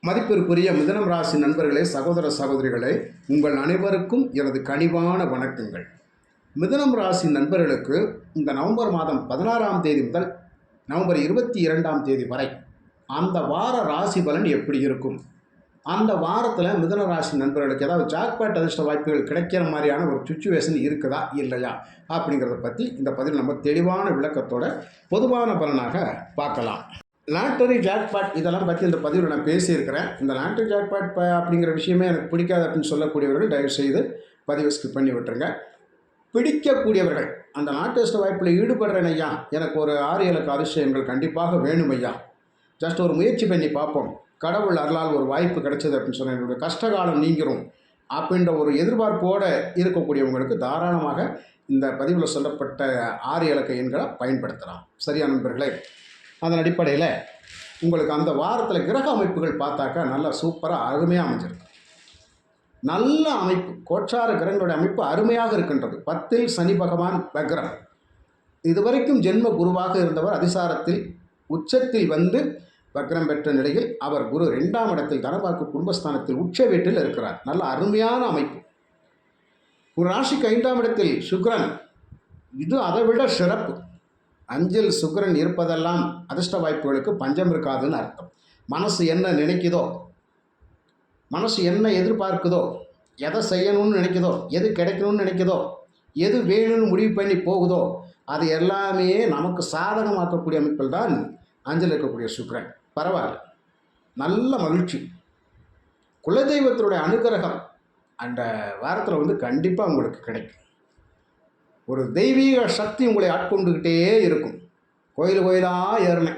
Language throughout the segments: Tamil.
மதிப்பிற்குரிய மிதுனம் ராசி நண்பர்களே, சகோதர சகோதரிகளே, உங்கள் அனைவருக்கும் எனது கனிவான வணக்கங்கள். மிதுனம் ராசி நண்பர்களுக்கு இந்த நவம்பர் மாதம் 16ஆம் தேதி முதல் நவம்பர் 22ஆம் தேதி வரை அந்த வார ராசி பலன் எப்படி இருக்கும், அந்த வாரத்தில் மிதுன ராசி நண்பர்களுக்கு ஏதாவது ஜாக்பாட் அதிர்ஷ்ட வாய்ப்புகள் கிடைக்கிற மாதிரியான ஒரு சுச்சுவேஷன் இருக்குதா இல்லையா அப்படிங்கிறத பற்றி இந்த பதில் நம்ம தெளிவான விளக்கத்தோட பொதுவான பலனாக பார்க்கலாம். லாட்டரி ஜாக்பாட் இதெல்லாம் பற்றி இந்த பதிவில் நான் பேசியிருக்கிறேன். இந்த லாட்டரி ஜாக்பாட் அப்படிங்கிற விஷயமே எனக்கு பிடிக்காது அப்படின்னு சொல்லக்கூடியவர்கள் தயவுசெய்து பதிவை ஸ்கிப் பண்ணி விட்டுருங்க. பிடிக்கக்கூடியவர்கள் அந்த நாட்டு வாய்ப்பில் ஈடுபடுறேன் ஐயா, எனக்கு ஒரு 6-7 அதிசயங்கள் கண்டிப்பாக வேணும் ஐயா, ஜஸ்ட் ஒரு முயற்சி பண்ணி பார்ப்போம், கடவுள் அருளால் ஒரு வாய்ப்பு கிடைச்சது அப்படின்னு சொன்ன என்னுடைய கஷ்டகாலம் நீங்கிரும் அப்படின்ற ஒரு எதிர்பார்ப்போடு இருக்கக்கூடியவங்களுக்கு தாராளமாக இந்த பதிவில் சொல்லப்பட்ட 6 எண்களை பயன்படுத்தலாம். சரியா நண்பர்களே? அதன் அடிப்படையில் உங்களுக்கு அந்த வாரத்தில் கிரக அமைப்புகள் பார்த்தாக்கா நல்லா சூப்பராக அருமையாக அமைஞ்சிருக்கு. நல்ல அமைப்பு, கோச்சார கிரகங்களுடைய அமைப்பு அருமையாக இருக்கின்றது. 10ல் சனி பகவான் வக்ரம், இதுவரைக்கும் ஜென்ம குருவாக இருந்தவர் அதிசாரத்தில் உச்சத்தில் வந்து வக்ரம் பெற்ற நிலையில் அவர் குரு 2ஆம் இடத்தில் தனபாக்கு குடும்பஸ்தானத்தில் உச்ச வீட்டில் இருக்கிறார். நல்ல அருமையான அமைப்பு. ஒரு ராசிக்கு 5ஆம் இடத்தில் சுக்கிரன், இது அதை விட சிறப்பு. 5ல் சுக்கிரன் இருப்பதெல்லாம் அதிர்ஷ்ட வாய்ப்புகளுக்கு பஞ்சம் இருக்காதுன்னு அர்த்தம். மனசு என்ன நினைக்குதோ, மனசு என்ன எதிர்பார்க்குதோ, எதை செய்யணும்னு நினைக்குதோ, எது கிடைக்கணும்னு நினைக்குதோ, எது வேணும்னு முடிவு பண்ணி போகுதோ, அது எல்லாமே நமக்கு சாதகமாக்கக்கூடிய அமைப்பில் தான் 5ல் இருக்கக்கூடிய சுக்கிரன். பரவாயில்ல, நல்ல மகிழ்ச்சி. குலதெய்வத்தினுடைய அனுகிரகம் அந்த வாரத்தில் கண்டிப்பாக உங்களுக்கு கிடைக்கும். ஒரு தெய்வீக சக்தி உங்களை ஆட்கொண்டுக்கிட்டே இருக்கும். கோயிலாக ஏறினேன்,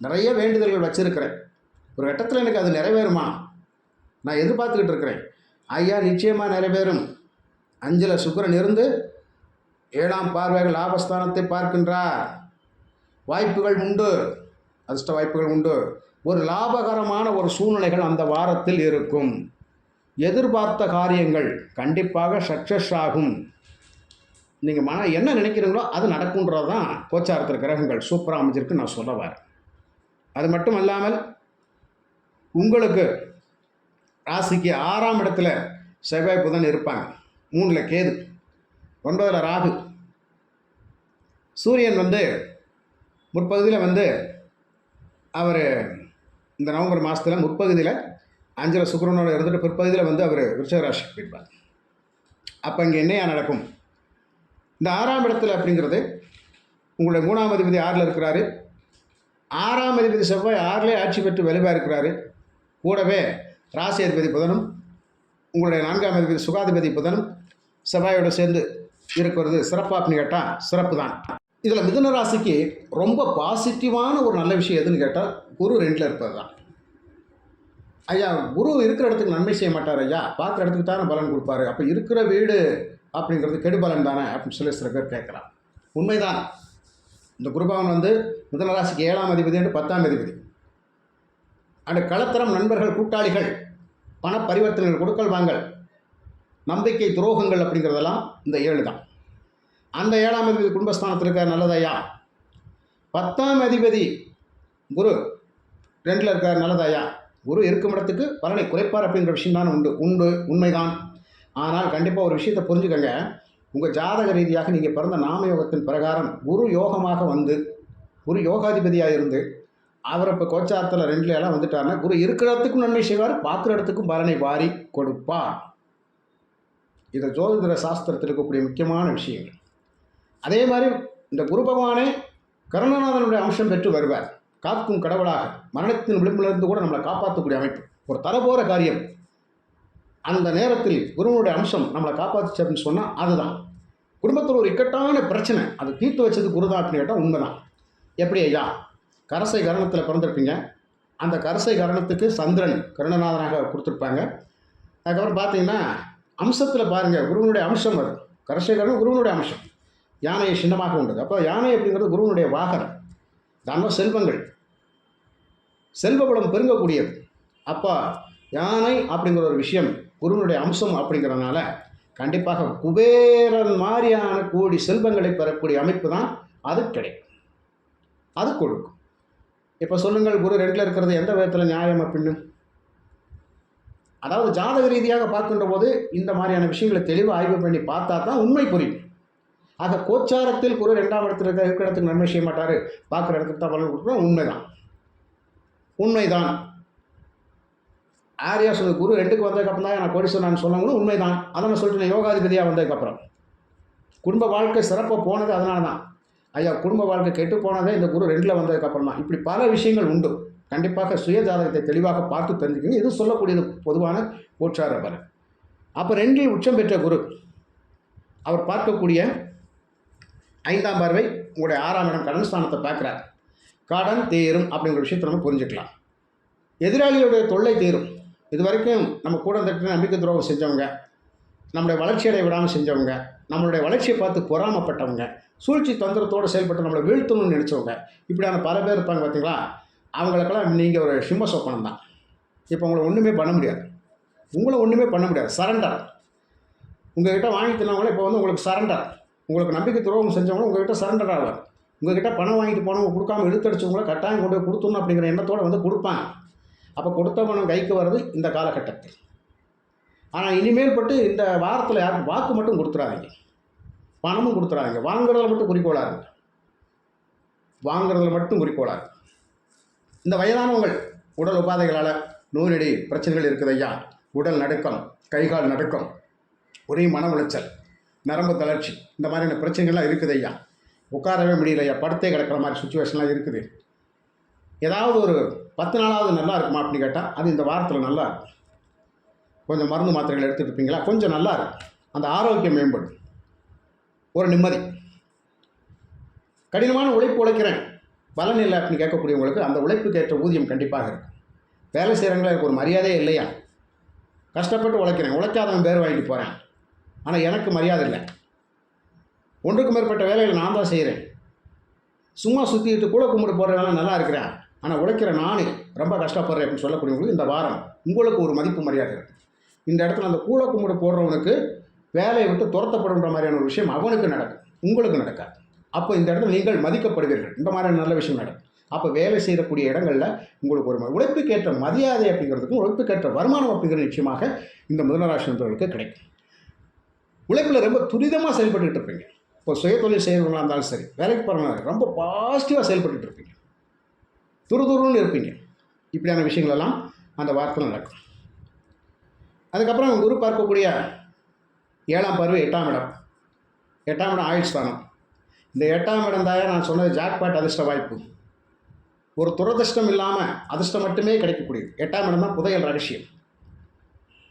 நிறைய வேண்டுதல்கள் வச்சுருக்கிறேன், ஒரு கட்டத்தில் எனக்கு அது நிறைவேறுமா, நான் எதிர்பார்த்துக்கிட்டு இருக்கிறேன். ஐயா, நிச்சயமாக நிறைவேறும். 5ல் சுக்கிரன் இருந்து 7ஆம் பார்வைகள் லாபஸ்தானத்தை பார்க்கின்றார். வாய்ப்புகள் உண்டு, அதிர்ஷ்ட வாய்ப்புகள் உண்டு. ஒரு லாபகரமான ஒரு சூழ்நிலைகள் அந்த வாரத்தில் இருக்கும். எதிர்பார்த்த காரியங்கள் கண்டிப்பாக சக்ஸஸ் ஆகும். நீங்கள் என்ன நினைக்கிறீங்களோ அது நடக்குன்றது தான் கோச்சாரத்தில் கிரகங்கள் சூப்பராக அமைஞ்சிருக்கு நான் சொல்ல வரேன். அது மட்டும் இல்லாமல் உங்களுக்கு ராசிக்கு 6ஆம் இடத்துல செவ்வாய் புதன் இருப்பாங்க, 3ல் கேது, 9ல் ராகு. சூரியன் முற்பகுதியில் அவர் இந்த நவம்பர் மாதத்தில் முற்பகுதியில் 5ல் சுக்கிரனோடு இருந்துட்டு பிற்பகுதியில் அவர் விருச்சிக ராசிக்கு போயிருப்பார். அப்போ இங்கே என்னையா நடக்கும்? இந்த 6ஆம் இடத்துல அப்படிங்கிறது உங்களுடைய 3ஆம் அதிபதி 6ல் இருக்கிறாரு. 6ஆம் அதிபதி செவ்வாய் 6லே ஆட்சி பெற்று வலுவாக இருக்கிறாரு. கூடவே ராசி அதிபதி புதனும் உங்களுடைய 4ஆம் அதிபதி சுகாதிபதி புதனும் செவ்வாயோடு சேர்ந்து இருக்கிறது சிறப்பாக அப்படின்னு கேட்டால் சிறப்பு தான். இதில் மிதுன ராசிக்கு ரொம்ப பாசிட்டிவான ஒரு நல்ல விஷயம் எதுன்னு கேட்டால் குரு 2ல் இருப்பது தான். ஐயா, குரு இருக்கிற இடத்துக்கு நன்மை செய்ய மாட்டார் ஐயா, பார்க்குற இடத்துக்கு தானே பலன் கொடுப்பாரு, அப்போ இருக்கிற வீடு அப்படிங்கிறது கெடுபலன் தானே அப்படின்னு சொல்லி சில பேர் கேட்கலாம். உண்மைதான். இந்த குருபவன் மிதுன ராசிக்கு 7ஆம் அதிபதி என்று 10ஆம் அதிபதி. அந்த களத்திரம், நண்பர்கள், கூட்டாளிகள், பண பரிவர்த்தனைகள், கொடுக்கல் வாங்கல், நம்பிக்கை துரோகங்கள் அப்படிங்கிறதெல்லாம் இந்த 7 தான். அந்த 7ஆம் அதிபதி குடும்பஸ்தானத்தில் இருக்க நல்லதையா. 10ஆம் அதிபதி குரு 2ல் இருக்கார் நல்லதையா. குரு இருக்கும் இடத்துக்கு பலனை குறைப்பார் அப்படிங்கிற விஷயம் தான் உண்மைதான். ஆனால் கண்டிப்பாக ஒரு விஷயத்தை புரிஞ்சுக்கங்க. உங்கள் ஜாதக ரீதியாக நீங்கள் பிறந்த நாமயோகத்தின் பிரகாரம் குரு யோகமாக குரு யோகாதிபதியாக இருந்து அவர் இப்போ கோச்சாரத்தில் 2ல் எல்லாம் வந்துட்டார்னா குரு இருக்கிற இடத்துக்கும் நன்மை செய்வார், பார்க்குற இடத்துக்கும் பலனை வாரி கொடுப்பார். இதை ஜோதிட சாஸ்திரத்தில் இருக்கக்கூடிய முக்கியமான விஷயங்கள். அதே மாதிரி இந்த குரு பகவானே கருணநாதனுடைய அம்சம் பெற்று வருவார். காக்கும் கடவுளாக மரணத்தின் விளிம்பிலிருந்து கூட நம்மளை காப்பாற்றக்கூடிய அமைப்பு, ஒரு தரபோகிற காரியம். அந்த நேரத்தில் குருவனுடைய அம்சம் நம்மளை காப்பாற்றுச்சு அப்படின்னு சொன்னால் அதுதான். குடும்பத்தில் ஒரு இக்கட்டான பிரச்சனை அது தீர்த்து வச்சது குருதான் அப்படின்னு கேட்டால் உண்மைதான். எப்படி ஐயா? கரசை கரணத்தில் பிறந்திருப்பீங்க. அந்த கரசை கரணத்துக்கு சந்திரன் கருணநாதனாக கொடுத்துருப்பாங்க. அதுக்கப்புறம் பார்த்தீங்கன்னா அம்சத்தில் பாருங்கள், குருவனுடைய அம்சம் அது. கரசை கரணம் குருவனுடைய அம்சம். யானையை சின்னமாக உண்டது. அப்போ யானை அப்படிங்கிறது குருவனுடைய வாகனம். தான செல்வங்கள், செல்வபலம் பெருங்கக்கூடியது. அப்போ யானை அப்படிங்கிற ஒரு விஷயம் குருவனுடைய அம்சம் அப்படிங்கிறதுனால கண்டிப்பாக குபேரன் மாதிரியான கோடி செல்வங்களை பெறக்கூடிய அமைப்பு தான் அது கிடைக்கும், அது கொடுக்கும். இப்போ சொல்லுங்கள், குரு 2ல் இருக்கிறது எந்த விதத்தில் நியாயம் அப்படின்னு? அதாவது ஜாதக ரீதியாக பார்க்கின்ற போது இந்த மாதிரியான விஷயங்களை தெளிவாக ஆய்வு பண்ணி பார்த்தா தான் உண்மை புரியும். ஆக கோச்சாரத்தில் குரு 2ஆம் இடத்துல இருக்கிற இடத்துக்கு நன்மை செய்ய மாட்டார், பார்க்குற இடத்துக்கு தான் பலன் கொடுக்குறோம். உண்மைதான். ஆரியா சொல்லு, குரு 2க்கு வந்ததுக்கப்புறம் தான் நான் கோடீஸ்வரன் சொன்னவங்களும் உண்மைதான். அதை நான் சொல்லிட்டு யோகாதிபதியாக வந்ததுக்கப்புறம் குடும்ப வாழ்க்கை சிறப்பாக போனது அதனால தான். ஐயா, குடும்ப வாழ்க்கை கெட்டு போனதே இந்த குரு 2ல் வந்ததுக்கப்புறம் தான். இப்படி பல விஷயங்கள் உண்டு. கண்டிப்பாக சுய ஜாதகத்தை தெளிவாக பார்த்து தெரிஞ்சுக்கணும். இது சொல்லக்கூடியது பொதுவான கோச்சார பலன். அப்போ 2ல் உச்சம் பெற்ற குரு அவர் பார்க்கக்கூடிய 5ஆம் பார்வை உங்களுடைய 6ஆம் இடம் கடன் ஸ்தானத்தை பார்க்குறார். கடன் தீரும் அப்படிங்கிற விஷயத்தை நம்ம புரிஞ்சுக்கலாம். எதிராளியுடைய தொல்லை தீரும். இது வரைக்கும் நம்ம கூட தட்டு நம்பிக்கை துரோகம் செஞ்சவங்க, நம்மளுடைய வளர்ச்சியடைய விடாமல் செஞ்சவங்க, நம்மளுடைய வளர்ச்சியை பார்த்து பொறாமப்பட்டவங்க, சூழ்ச்சி தந்திரத்தோடு செயல்பட்டு நம்மளை வீழ்த்தணும்னு நினச்சவங்க, இப்படியான பல பேர் இருப்பாங்க பார்த்தீங்களா? அவங்களுக்கெல்லாம் நீங்கள் ஒரு சிம்ம சொப்பனம் தான். இப்போ உங்களை ஒன்றுமே பண்ண முடியாது. சரண்டர். உங்கள்கிட்ட வாங்கி தினவங்களே இப்போ வந்து உங்களுக்கு சரண்டர். உங்களுக்கு நம்பிக்கை துரோகம் செஞ்சவங்களும் உங்கள்கிட்ட சரண்டர் ஆவார். உங்கள்கிட்ட பணம் வாங்கிட்டு போனவங்க கொடுக்காம இழுத்தடிச்சவங்கள கட்டாயம் கொண்டு போய் கொடுத்துடணும் அப்படிங்கிற எண்ணத்தோடு வந்து கொடுப்பாங்க. அப்போ கொடுத்த பணம் கைக்கு வர்றது இந்த காலகட்டத்தில். ஆனால் இனிமேல் பட்டு இந்த வாரத்தில் யாருக்கும் வாக்கு மட்டும் கொடுத்துறாதீங்க, பணமும் கொடுத்துறாதீங்க. வாங்குறதுல மட்டும் குறிக்கோளாக. இந்த வயதானவங்கள் உடல் உபாதைகளால் நோய் நொடி பிரச்சனைகள் இருக்குது ஐயா. உடல் நடுக்கம், கைகால் நடுக்கம், ஒரே மன உளைச்சல், நரம்பு தளர்ச்சி, இந்த மாதிரியான பிரச்சனைகள்லாம் இருக்குது ஐயா. உட்காரவே முடியல ஐயா, படுத்தே கிடக்கிற மாதிரி சுச்சுவேஷன்லாம் இருக்குது. ஏதாவது ஒரு 10 நாளாவது நல்லா இருக்குமா அப்படின்னு கேட்டால் அது இந்த வாரத்தில் நல்லா இருக்கும். கொஞ்சம் மருந்து மாத்திரைகள் எடுத்துகிட்டு இருப்பீங்களா, கொஞ்சம் நல்லா இருக்கும். அந்த ஆரோக்கியம் மேம்படும், ஒரு நிம்மதி. கடினமான உழைப்பு உழைக்கிறேன், பலன் இல்லை அப்படின்னு கேட்கக்கூடியவங்களுக்கு அந்த உழைப்புக்கு ஏற்ற ஊதியம் கண்டிப்பாக இருக்கும். வேலை செய்கிறவங்களே எனக்கு ஒரு மரியாதையே இல்லையா, கஷ்டப்பட்டு உழைக்கிறேன், உழைக்காதவன் பேர் வாங்கிட்டு போகிறேன், ஆனால் எனக்கு மரியாதை இல்லை. ஒன்றுக்கு மேற்பட்ட வேலைகள் நான் தான் செய்கிறேன், சும்மா சுற்றிட்டு கூட கும்பிட்டு போடுற வேலை நல்லா இருக்கிறேன், ஆனால் உழைக்கிற நான் ரொம்ப கஷ்டப்படுறேன் அப்படின்னு சொல்லக்கூடியவங்களுக்கு இந்த வாரம் உங்களுக்கு ஒரு மதிப்பு மரியாதை இருக்குது. இந்த இடத்துல அந்த கூழ கும்பிடு போடுறவனுக்கு வேலையை விட்டு துரத்தப்படுன்ற மாதிரியான ஒரு விஷயம் அவனுக்கு நடக்கும், உங்களுக்கு நடக்காது. அப்போ இந்த இடத்துல நீங்கள் மதிக்கப்படுவீர்கள். இந்த மாதிரியான நல்ல விஷயம் நடக்கும். அப்போ வேலை செய்யக்கூடிய இடங்களில் உங்களுக்கு ஒரு உழைப்புக்கேற்ற மரியாதை அப்படிங்கிறதுக்கும் உழைப்புக்கேற்ற வருமானம் அப்படிங்கிற நிச்சயமாக இந்த மிதுனராசி நண்பர்களுக்கு கிடைக்கும். உழைப்பில் ரொம்ப துரிதமாக செயல்பட்டுக்கிட்டு இருப்பீங்க. இப்போ சுய தொழில் செய்கிறவங்களாக இருந்தாலும் சரி, வேலைக்கு போகிறவங்களாக ரொம்ப பாசிட்டிவாக செயல்பட்டு இருப்பீங்க, துருதுருன்னு இருப்பீங்க. இப்படியான விஷயங்களெல்லாம் அந்த வாரத்தில் நடக்கும். அதுக்கப்புறம் குரு பார்க்கக்கூடிய 7ஆம் பார்வை 8ஆம் இடம். 8ஆம் இடம் ஆயுள் ஸ்தானம். இந்த 8ஆம் இடம் தாயா நான் சொன்னது ஜாக்பாட் அதிர்ஷ்ட வாய்ப்பு. ஒரு துரதிர்ஷ்டம் இல்லாமல் அதிர்ஷ்டம் மட்டுமே கிடைக்கக்கூடியது. 8ஆம் இடம் தான் புதையல் ரகசியம்.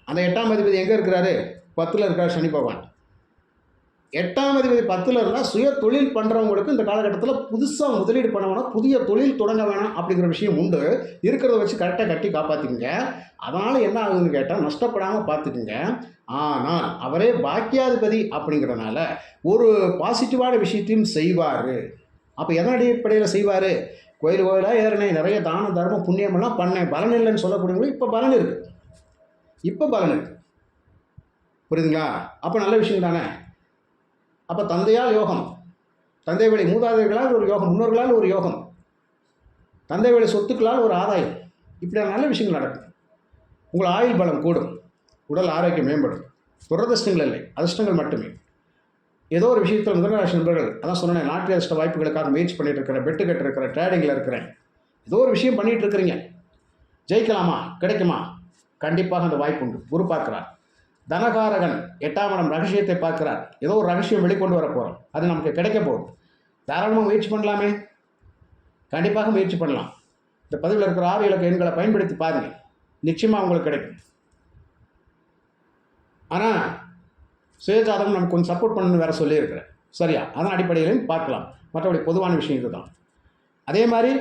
அந்த 8ஆம் அதிபதி எங்கே இருக்கிறாரு? 10ல் இருக்கிறார் சனி பகவான். 8ஆம் அதிபதி 10ல் இருந்தால் சுய தொழில் பண்ணுறவங்களுக்கு இந்த காலகட்டத்தில் புதுசாக முதலீடு பண்ண வேணாம், புதிய தொழில் தொடங்க வேணாம் அப்படிங்கிற விஷயம் உண்டு. இருக்கிறத வச்சு கரெக்டாக கட்டி காப்பாற்றிக்குங்க. அதனால் என்ன ஆகுதுன்னு கேட்டால் நஷ்டப்படாமல் பார்த்துக்குங்க. ஆனால் அவரே பாக்கியாதிபதி அப்படிங்கிறனால ஒரு பாசிட்டிவான விஷயத்தையும் செய்வார். அப்போ எதன் அடிப்படையில் செய்வார்? கோயில் கோயிலாக ஏறினேன், நிறைய தான தர்மம் புண்ணியமெல்லாம் பண்ணேன், பலன் இல்லைன்னு சொல்லக்கூடியவங்களுக்கு இப்போ பலன் இருக்குது. புரியுதுங்களா? அப்போ நல்ல விஷயம் தானே. அப்போ தந்தையால் யோகம், தந்தை வழி மூதாதைகளால் ஒரு யோகம், முன்னோர்களால் ஒரு யோகம், தந்தை வழி சொத்துக்களால் ஒரு ஆதாயம், இப்படியான நல்ல விஷயங்கள் நடக்கும். உங்கள் ஆயுள் பலம் கூடும், உடல் ஆரோக்கியம் மேம்படும். துரதிர்ஷ்டங்கள் இல்லை, அதிர்ஷ்டங்கள் மட்டுமே. ஏதோ ஒரு விஷயத்தில் மிதுனராசி நண்பர்கள், அதான் சொன்னேன், லாட்டரி அதிர்ஷ்ட வாய்ப்புகளுக்காக முயற்சி பண்ணிட்டு இருக்கிறேன், பெட்டு கட்டிருக்கிறேன், ட்ரேடிங்கில் இருக்கிறேன், ஏதோ ஒரு விஷயம் பண்ணிகிட்டு இருக்கிறீங்க, ஜெயிக்கலாமா, கிடைக்குமா? கண்டிப்பாக அந்த வாய்ப்பு உண்டு. குரு பார்க்கிறார். தனகாரகன் 8ஆம் இடம் ரகசியத்தை பார்க்கிறார். ஏதோ ஒரு ரகசியம் வெளிக்கொண்டு வர போகிறோம், அது நமக்கு கிடைக்க போகுது. தாராளமாக முயற்சி பண்ணலாமே, கண்டிப்பாக முயற்சி பண்ணலாம். இந்த பதிவில் இருக்கிற 6 இலக்க எண்களை பயன்படுத்தி பாருங்கள், நிச்சயமாக உங்களுக்கு கிடைக்கும். ஆனால் சுயஜாதகம் நமக்கு கொஞ்சம் சப்போர்ட் பண்ணணும்னு வேறு சொல்லியிருக்கிறேன், சரியா? அதன் அடிப்படையிலையும் பார்க்கலாம். மற்றபடி பொதுவான விஷயம் இதுதான். அதே மாதிரி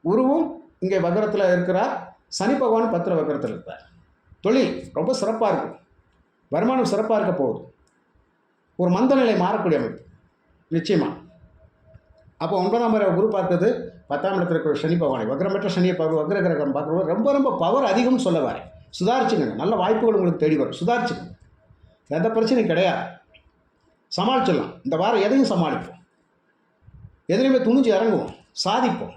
குருவும் இங்கே வக்ரத்தில் இருக்கிறார், சனி பகவான் 10ல் வக்ரத்தில் இருக்கிறார். தொழில் ரொம்ப சிறப்பாக இருக்கும், வருமானம் சிறப்பாக இருக்க போகுது, ஒரு மந்த நிலை மாறக்கூடிய அமைப்பு நிச்சயமாக. அப்போ 9ஆம் முறை குரு பார்த்தது 10ஆம் இடத்துல இருக்கிற சனி பகவானை, வக்ரம் பெற்ற சனியை வக்ர கிரகம் பார்க்குறது ரொம்ப ரொம்ப பவர் அதிகம்னு சொல்ல வரேன். சுதாரிச்சுங்க, நல்ல வாய்ப்புகள் உங்களுக்கு தேடி வரும், சுதாரிச்சுங்க, எந்த பிரச்சனையும் கிடையாது, சமாளிச்சிடலாம். இந்த வாரம் எதையும் சமாளிப்போம், எதுலையுமே துணிஞ்சு இறங்குவோம், சாதிப்போம்.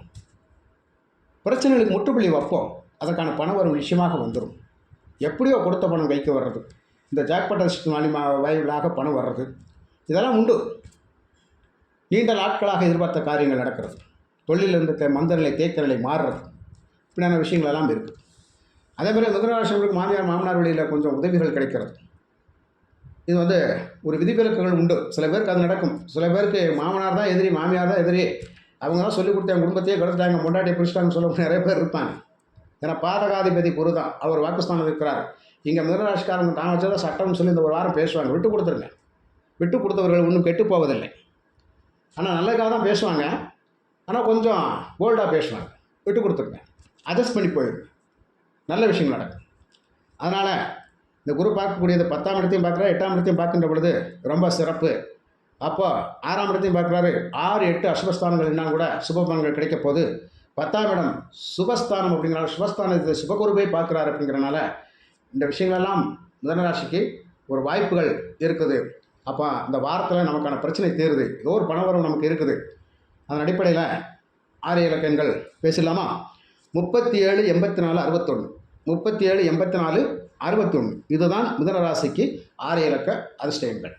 பிரச்சனைகளுக்கு முற்றுப்புள்ளி வைப்போம். அதற்கான பணம் வரும் நிச்சயமாக வந்துடும். எப்படியோ கொடுத்த பணம் கைக்கு வர்றது, இந்த ஜாக்பாட் அதிர்ஷ்டம் வாயிலாக பணம் வர்றது, இதெல்லாம் உண்டு. நீண்ட நாட்களாக எதிர்பார்த்த காரியங்கள் நடக்கிறது, தொழிலில் இருந்த மந்தநிலை தேக்க நிலை மாறுறது, இப்படியான விஷயங்கள் எல்லாம் இருக்குது. அதே மாதிரி மிதுனராசினருக்கு மாமியார் மாமனார் வழியில் கொஞ்சம் உதவிகள் கிடைக்கிறது. இது ஒரு விதிவிலக்குகள் உண்டு. சில பேருக்கு அது நடக்கும். சில பேருக்கு மாமனார் தான் எதிரி, மாமியார் தான் எதிரி, அவங்க தான் சொல்லிக் கொடுத்தாங்க, குடும்பத்தையே கெடுத்துட்டாங்க, பொண்டாட்டியை பிடிச்சிட்டாங்கன்னு சொல்ல நிறைய பேர் இருப்பாங்க. ஏன்னா பாதகாதிபதி குரு தான், அவர் வாக்குஸ்தானம் இருக்கிறார். இங்கே மிதுனராசிக்காரங்க தான் வச்சதான் சட்டம்னு சொல்லி இந்த ஒரு வாரம் பேசுவாங்க. விட்டு கொடுத்துருங்க. விட்டு கொடுத்தவர்கள் ஒன்றும் கெட்டு போவதில்லை. ஆனால் நல்லதுக்காக தான் பேசுவாங்க. ஆனால் கொஞ்சம் போல்டாக பேசுவாங்க. விட்டு கொடுத்துருங்க, அட்ஜஸ்ட் பண்ணி போயிடுங்க, நல்ல விஷயங்கள் நடக்கும். அதனால் இந்த குரு பார்க்கக்கூடியது 10ஆம் இடத்தையும் பார்க்குறாரு, 8ஆம் இடத்தையும் பார்க்கின்ற பொழுது ரொம்ப சிறப்பு. அப்போ 6ஆம் இடத்தையும் பார்க்குறாரு. 6, 8 அசுபஸ்தானங்கள் என்னால் கூட சுபபலன்கள் கிடைக்க போது. 10ஆம் இடம் சுபஸ்தானம் அப்படிங்கிறனால, சுபஸ்தானத்தை சுபகுருவை பார்க்குறாரு அப்படிங்கிறனால இந்த விஷயங்களெல்லாம் மிதுனராசிக்கு ஒரு வாய்ப்புகள் இருக்குது. அப்போ இந்த வாரத்தில் நமக்கான பிரச்சனை தீருது, ஏதோ ஒரு பணவரம் நமக்கு இருக்குது. அதன் அடிப்படையில் 6 இலக்க எண்கள் பேசிடலாமா? 37, 84, 61. 37, 84, 61 இதுதான் மிதுனராசிக்கு 6 இலக்க அதிர்ஷ்ட எண்கள்.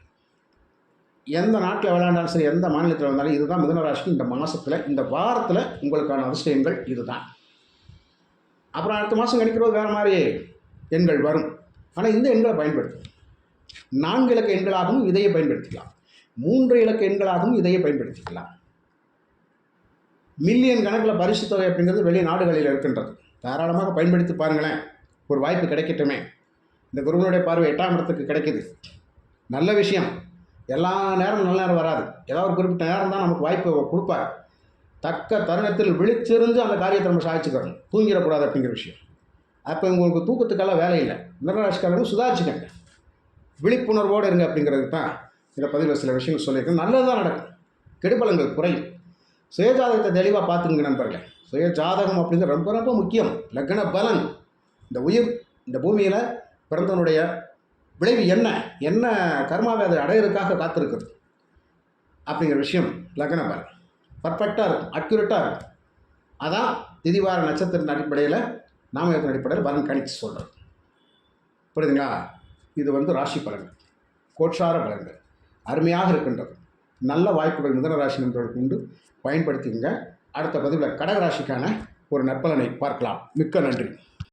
எந்த நாட்டில் விளையாண்டாலும் சரி, எந்த மாநிலத்தில் வந்தாலும் இதுதான் மிதுனராசிக்கு இந்த மாதத்தில், இந்த வாரத்தில் உங்களுக்கான அதிர்ஷ்ட எண்கள் இதுதான். அப்புறம் அடுத்த மாதம் கணிக்கிறது வேறு மாதிரி எண்கள் வரும். ஆனால் இந்த எண்களை பயன்படுத்தும். 4 இலக்க எண்களாகவும் இதையே பயன்படுத்திக்கலாம். 3 இலக்க எண்களாகவும் இதையே பயன்படுத்திக்கலாம். மில்லியன் கணக்கில் பரிசு தொகை அப்படிங்கிறது வெளிநாடுகளில் இருக்கின்றது. தாராளமாக பயன்படுத்தி பாருங்களேன். ஒரு வாய்ப்பு கிடைக்கட்டுமே. இந்த குருவனுடைய பார்வை 8ஆம் இடத்துக்கு கிடைக்குது, நல்ல விஷயம். எல்லா நேரம் நல்ல நேரம் வராது. ஏதாவது ஒரு குறிப்பிட்ட நேரம் தான் நமக்கு வாய்ப்பு கொடுப்பார். தக்க தருணத்தில் விழிச்சிருந்து அந்த காரியத்தை நம்ம சாதிச்சுக்கிறோம். தூங்கிடக்கூடாது அப்படிங்கிற விஷயம். அப்போ உங்களுக்கு தூக்கத்துக்கெல்லாம் வேலை இல்லை. மிதுனராசிக்காரங்க சுதாரிச்சுக்கங்க, விழிப்புணர்வோடு இருங்க அப்படிங்கிறது தான் இந்த பதிவில் சில விஷயங்கள் சொல்லியிருக்கேன். நல்லது தான் நடக்கும், கெடுபலங்கள் குறையும். சுயஜாதகத்தை தெளிவாக பார்த்துங்க நண்பர்களே. சுயஜாதகம் அப்படிங்கிறது ரொம்ப ரொம்ப முக்கியம். லக்ன பலன், இந்த உயிர் இந்த பூமியில் பிறந்தவனுடைய விளைவு என்ன என்ன கர்மாவை அதை அடையிறதுக்காக காத்திருக்குது அப்படிங்கிற விஷயம் லக்ன பலன் பர்ஃபெக்டாக இருக்கும், அக்யூரேட்டாக இருக்கும். அதான் திதிவார நட்சத்திரத்தின் அடிப்படையில், நாமயத்தின் அடிப்படையில் பலன் கணிச்சு சொல்கிறது. புரியுதுங்களா? இது ராசி பலன்கள், கோட்சார பலன்கள் அருமையாக இருக்கின்றது. நல்ல வாய்ப்புகள் மிதுனராசி நண்பர்களுக்கு உண்டு, பயன்படுத்திங்க. அடுத்த பதிவில் கடகராசிக்கான ஒரு நற்பலனை பார்க்கலாம். மிக்க நன்றி.